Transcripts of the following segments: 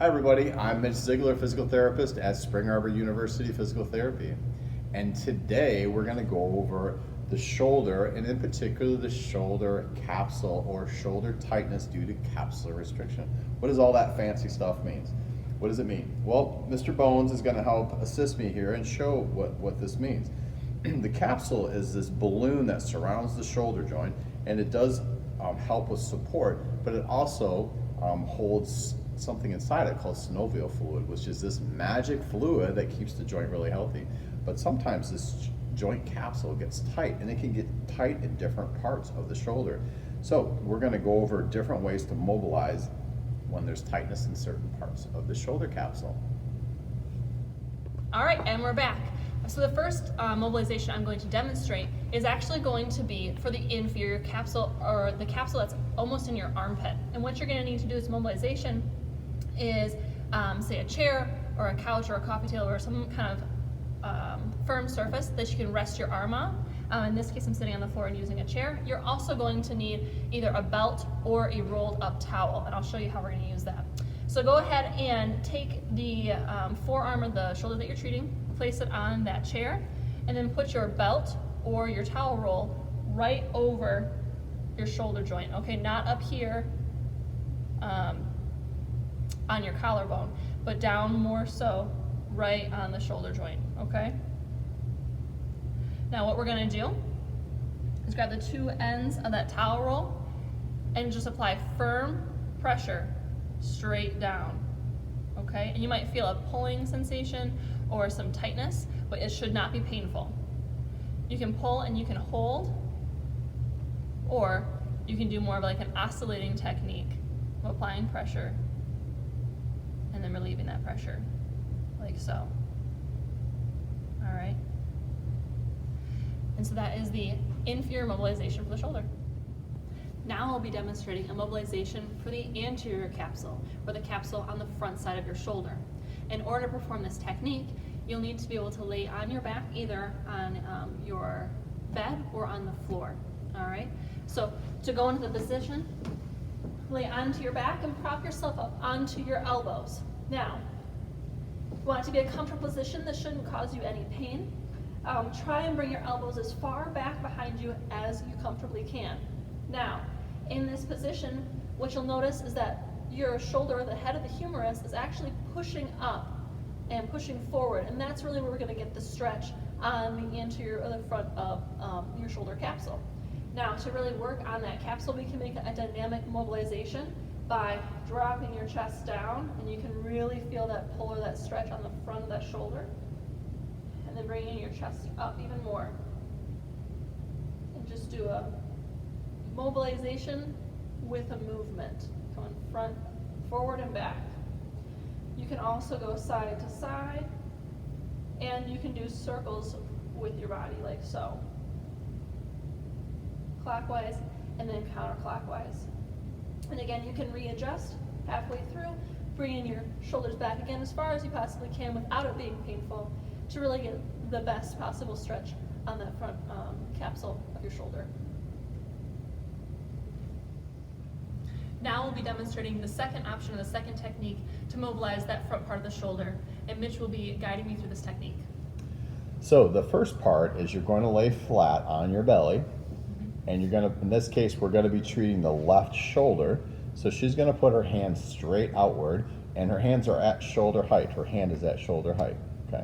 Hi everybody, I'm Mitch Ziegler, physical therapist at Spring Arbor University Physical Therapy. And today we're going to go over the shoulder, and in particular the shoulder capsule or shoulder tightness due to capsular restriction. What does all that fancy stuff mean? What does it mean? Well, Mr. Bones is going to help assist me here and show what this means. The capsule is this balloon that surrounds the shoulder joint, and it does help with support, but it also holds something inside it called synovial fluid, which is this magic fluid that keeps the joint really healthy. But sometimes this joint capsule gets tight, and it can get tight in different parts of the shoulder. So we're going to go over different ways to mobilize when there's tightness in certain parts of the shoulder capsule. All right, and we're back. So the first mobilization I'm going to demonstrate is actually going to be for the inferior capsule, or the capsule that's almost in your armpit. And what you're going to need to do as mobilization is, say, a chair or a couch or a coffee table or some kind of firm surface that you can rest your arm on. In this case, I'm sitting on the floor and using a chair. You're also going to need either a belt or a rolled up towel, and I'll show you how we're going to use that. So go ahead and take the forearm of the shoulder that you're treating, place it on that chair, and then put your belt or your towel roll right over your shoulder joint. Okay, not up here on your collarbone, but down more so right on the shoulder joint, okay? Now what we're gonna do is grab the two ends of that towel roll and just apply firm pressure straight down, okay? And you might feel a pulling sensation or some tightness, but it should not be painful. You can pull and you can hold, or you can do more of like an oscillating technique of applying pressure and then relieving that pressure, like so. All right. And so that is the inferior mobilization for the shoulder. Now I'll be demonstrating a mobilization for the anterior capsule, or the capsule on the front side of your shoulder. In order to perform this technique, you'll need to be able to lay on your back, either on your bed or on the floor. All right. So to go into the position, lay onto your back and prop yourself up onto your elbows. Now, you want it to be a comfortable position. This shouldn't cause you any pain. Try and bring your elbows as far back behind you as you comfortably can. Now, in this position, what you'll notice is that your shoulder, the head of the humerus, is actually pushing up and pushing forward, and that's really where we're going to get the stretch on the anterior or the front of your shoulder capsule. Now, to really work on that capsule, we can make a dynamic mobilization by dropping your chest down, and you can really feel that pull or that stretch on the front of that shoulder, and then bringing your chest up even more. And just do a mobilization with a movement, going front, forward, and back. You can also go side to side, and you can do circles with your body, like so. Clockwise and then counterclockwise. And again, you can readjust halfway through, bringing your shoulders back again as far as you possibly can without it being painful, to really get the best possible stretch on that front capsule of your shoulder. Now we'll be demonstrating the second option, or the second technique, to mobilize that front part of the shoulder, and Mitch will be guiding me through this technique. So the first part is you're going to lay flat on your belly, and you're going to, in this case, we're going to be treating the left shoulder. So she's going to put her hands straight outward, and her hands are at shoulder height. Her hand is at shoulder height, okay?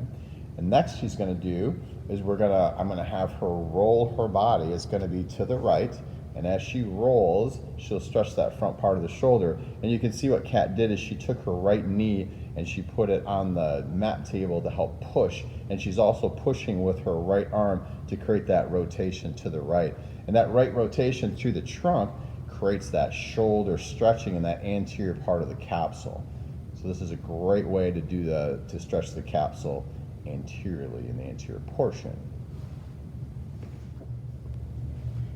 And next she's going to do is I'm going to have her roll her body. It's going to be to the right, and as she rolls, she'll stretch that front part of the shoulder. And you can see what Kat did is she took her right knee and she put it on the mat table to help push, and she's also pushing with her right arm to create that rotation to the right. And that right rotation through the trunk creates that shoulder stretching in that anterior part of the capsule. So this is a great way to stretch the capsule anteriorly in the anterior portion.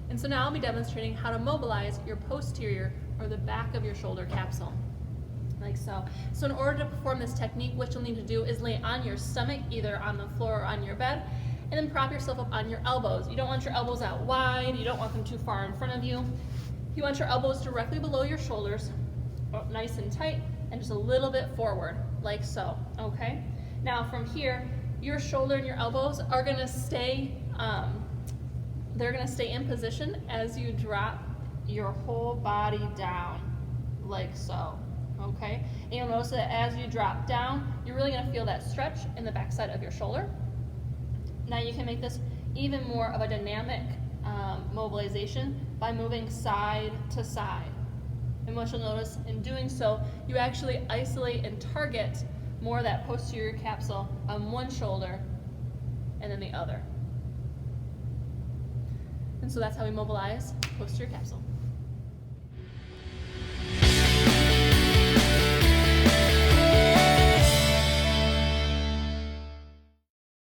And so now I'll be demonstrating how to mobilize your posterior, or the back of your shoulder capsule, like so. So in order to perform this technique, what you'll need to do is lay on your stomach, either on the floor or on your bed, and then prop yourself up on your elbows. You don't want your elbows out wide, you don't want them too far in front of you. You want your elbows directly below your shoulders, nice and tight, and just a little bit forward, like so, okay? Now from here, your shoulder and your elbows are gonna stay, they're gonna stay in position as you drop your whole body down, like so, okay? And you'll notice that as you drop down, you're really gonna feel that stretch in the backside of your shoulder. Now you can make this even more of a dynamic mobilization by moving side to side. And what you'll notice in doing so, you actually isolate and target more of that posterior capsule on one shoulder and then the other. And so that's how we mobilize posterior capsule.